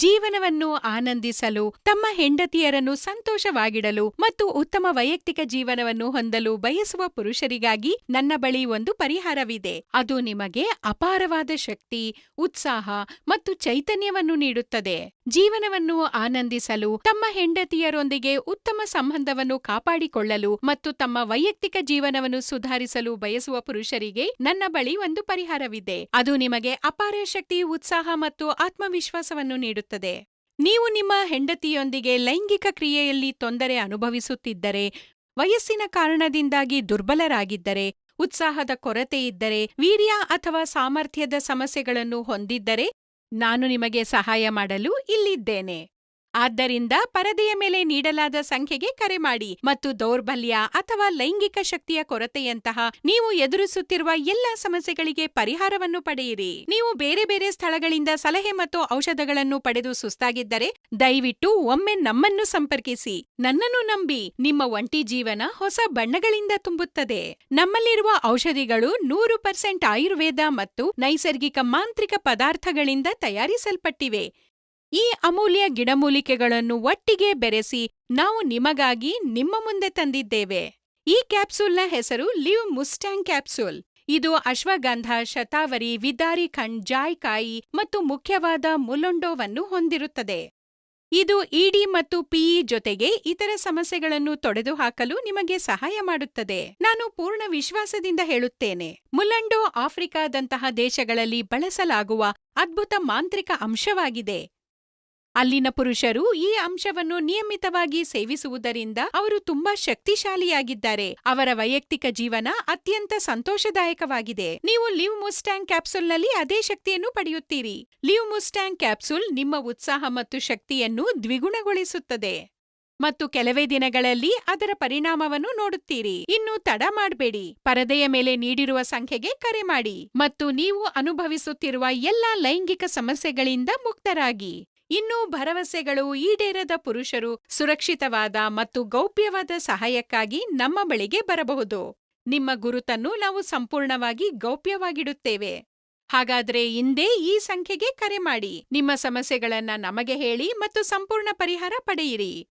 ಜೀವನವನ್ನು ಆನಂದಿಸಲು, ತಮ್ಮ ಹೆಂಡತಿಯರನ್ನು ಸಂತೋಷವಾಗಿಡಲು ಮತ್ತು ಉತ್ತಮ ವೈಯಕ್ತಿಕ ಜೀವನವನ್ನು ಹೊಂದಲು ಬಯಸುವ ಪುರುಷರಿಗಾಗಿ ನನ್ನ ಬಳಿ ಒಂದು ಪರಿಹಾರವಿದೆ. ಅದು ನಿಮಗೆ ಅಪಾರವಾದ ಶಕ್ತಿ, ಉತ್ಸಾಹ ಮತ್ತು ಚೈತನ್ಯವನ್ನು ನೀಡುತ್ತದೆ. ಜೀವನವನ್ನು ಆನಂದಿಸಲು, ತಮ್ಮ ಹೆಂಡತಿಯರೊಂದಿಗೆ ಉತ್ತಮ ಸಂಬಂಧವನ್ನು ಕಾಪಾಡಿಕೊಳ್ಳಲು ಮತ್ತು ತಮ್ಮ ವೈಯಕ್ತಿಕ ಜೀವನವನ್ನು ಸುಧಾರಿಸಲು ಬಯಸುವ ಪುರುಷರಿಗೆ ನನ್ನ ಬಳಿ ಒಂದು ಪರಿಹಾರವಿದೆ. ಅದು ನಿಮಗೆ ಅಪಾರ ಶಕ್ತಿ, ಉತ್ಸಾಹ ಮತ್ತು ಆತ್ಮವಿಶ್ವಾಸವನ್ನು ನೀಡುತ್ತದೆ. ನೀವು ನಿಮ್ಮ ಹೆಂಡತಿಯೊಂದಿಗೆ ಲೈಂಗಿಕ ಕ್ರಿಯೆಯಲ್ಲಿ ತೊಂದರೆ ಅನುಭವಿಸುತ್ತಿದ್ದರೆ, ವಯಸ್ಸಿನ ಕಾರಣದಿಂದಾಗಿ ದುರ್ಬಲರಾಗಿದ್ದರೆ, ಉತ್ಸಾಹದ ಕೊರತೆಯಿದ್ದರೆ, ವೀರ್ಯ ಅಥವಾ ಸಾಮರ್ಥ್ಯದ ಸಮಸ್ಯೆಗಳನ್ನು ಹೊಂದಿದ್ದರೆ, ನಾನು ನಿಮಗೆ ಸಹಾಯ ಮಾಡಲು ಇಲ್ಲಿದ್ದೇನೆ. ಆದ್ದರಿಂದ ಪರದೆಯ ಮೇಲೆ ನೀಡಲಾದ ಸಂಖ್ಯೆಗೆ ಕರೆ ಮಾಡಿ ಮತ್ತು ದೌರ್ಬಲ್ಯ ಅಥವಾ ಲೈಂಗಿಕ ಶಕ್ತಿಯ ಕೊರತೆಯಂತಹ ನೀವು ಎದುರಿಸುತ್ತಿರುವ ಎಲ್ಲಾ ಸಮಸ್ಯೆಗಳಿಗೆ ಪರಿಹಾರವನ್ನು ಪಡೆಯಿರಿ. ನೀವು ಬೇರೆ ಬೇರೆ ಸ್ಥಳಗಳಿಂದ ಸಲಹೆ ಮತ್ತು ಔಷಧಗಳನ್ನು ಪಡೆದು ಸುಸ್ತಾಗಿದ್ದರೆ, ದಯವಿಟ್ಟು ಒಮ್ಮೆ ನಮ್ಮನ್ನು ಸಂಪರ್ಕಿಸಿ. ನನ್ನನ್ನು ನಂಬಿ, ನಿಮ್ಮ ಒಂಟಿ ಜೀವನ ಹೊಸ ಬಣ್ಣಗಳಿಂದ ತುಂಬುತ್ತದೆ. ನಮ್ಮಲ್ಲಿರುವ ಔಷಧಿಗಳು 100% ಆಯುರ್ವೇದ ಮತ್ತು ನೈಸರ್ಗಿಕ ಮಾಂತ್ರಿಕ ಪದಾರ್ಥಗಳಿಂದ ತಯಾರಿಸಲ್ಪಟ್ಟಿವೆ. ಈ ಅಮೂಲ್ಯ ಗಿಡಮೂಲಿಕೆಗಳನ್ನು ಒಟ್ಟಿಗೆ ಬೆರೆಸಿ ನಾವು ನಿಮಗಾಗಿ ನಿಮ್ಮ ಮುಂದೆ ತಂದಿದ್ದೇವೆ. ಈ ಕ್ಯಾಪ್ಸೂಲ್ನ ಹೆಸರು ಲಿವ್ ಮುಸ್ಟ್ಯಾಂಗ್ ಕ್ಯಾಪ್ಸೂಲ್. ಇದು ಅಶ್ವಗಂಧ, ಶತಾವರಿ, ವಿದಾರಿ ಖಂಡ್, ಜಾಯ್ಕಾಯಿ ಮತ್ತು ಮುಖ್ಯವಾದ ಮುಲುಂಡೋವನ್ನು ಹೊಂದಿರುತ್ತದೆ. ಇದು ಇಡಿ ಮತ್ತು ಪಿಇ ಜೊತೆಗೆ ಇತರ ಸಮಸ್ಯೆಗಳನ್ನು ತೊಡೆದುಹಾಕಲು ನಿಮಗೆ ಸಹಾಯ ಮಾಡುತ್ತದೆ. ನಾನು ಪೂರ್ಣ ವಿಶ್ವಾಸದಿಂದ ಹೇಳುತ್ತೇನೆ, ಮುಲಂಡೋ ಆಫ್ರಿಕಾದಂತಹ ದೇಶಗಳಲ್ಲಿ ಬಳಸಲಾಗುವ ಅದ್ಭುತ ಮಾಂತ್ರಿಕ ಅಂಶವಾಗಿದೆ. ಅಲ್ಲಿನ ಪುರುಷರು ಈ ಅಂಶವನ್ನು ನಿಯಮಿತವಾಗಿ ಸೇವಿಸುವುದರಿಂದ ಅವರು ತುಂಬಾ ಶಕ್ತಿಶಾಲಿಯಾಗಿದ್ದಾರೆ. ಅವರ ವೈಯಕ್ತಿಕ ಜೀವನ ಅತ್ಯಂತ ಸಂತೋಷದಾಯಕವಾಗಿದೆ. ನೀವು ಲಿವ್ ಮುಸ್ಟ್ಯಾಂಗ್ ಕ್ಯಾಪ್ಸೂಲ್ನಲ್ಲಿ ಅದೇ ಶಕ್ತಿಯನ್ನು ಪಡೆಯುತ್ತೀರಿ. ಲಿವ್ ಮುಸ್ಟ್ಯಾಂಗ್ ಕ್ಯಾಪ್ಸೂಲ್ ನಿಮ್ಮ ಉತ್ಸಾಹ ಮತ್ತು ಶಕ್ತಿಯನ್ನು ದ್ವಿಗುಣಗೊಳಿಸುತ್ತದೆ ಮತ್ತು ಕೆಲವೇ ದಿನಗಳಲ್ಲಿ ಅದರ ಪರಿಣಾಮವನ್ನು ನೋಡುತ್ತೀರಿ. ಇನ್ನು ತಡ ಮಾಡಬೇಡಿ. ಪರದೆಯ ಮೇಲೆ ನೀಡಿರುವ ಸಂಖ್ಯೆಗೆ ಕರೆ ಮಾಡಿ ಮತ್ತು ನೀವು ಅನುಭವಿಸುತ್ತಿರುವ ಎಲ್ಲಾ ಲೈಂಗಿಕ ಸಮಸ್ಯೆಗಳಿಂದ ಮುಕ್ತರಾಗಿ. ಇನ್ನೂ ಭರವಸೆಗಳು ಈಡೇರದ ಪುರುಷರು ಸುರಕ್ಷಿತವಾದ ಮತ್ತು ಗೌಪ್ಯವಾದ ಸಹಾಯಕ್ಕಾಗಿ ನಮ್ಮ ಬಳಿಗೆ ಬರಬಹುದು. ನಿಮ್ಮ ಗುರುತನ್ನು ನಾವು ಸಂಪೂರ್ಣವಾಗಿ ಗೌಪ್ಯವಾಗಿಡುತ್ತೇವೆ. ಹಾಗಾದ್ರೆ ಇಂದೇ ಈ ಸಂಖ್ಯೆಗೆ ಕರೆ ಮಾಡಿ. ನಿಮ್ಮ ಸಮಸ್ಯೆಗಳನ್ನ ನಮಗೆ ಹೇಳಿ ಮತ್ತು ಸಂಪೂರ್ಣ ಪರಿಹಾರ ಪಡೆಯಿರಿ.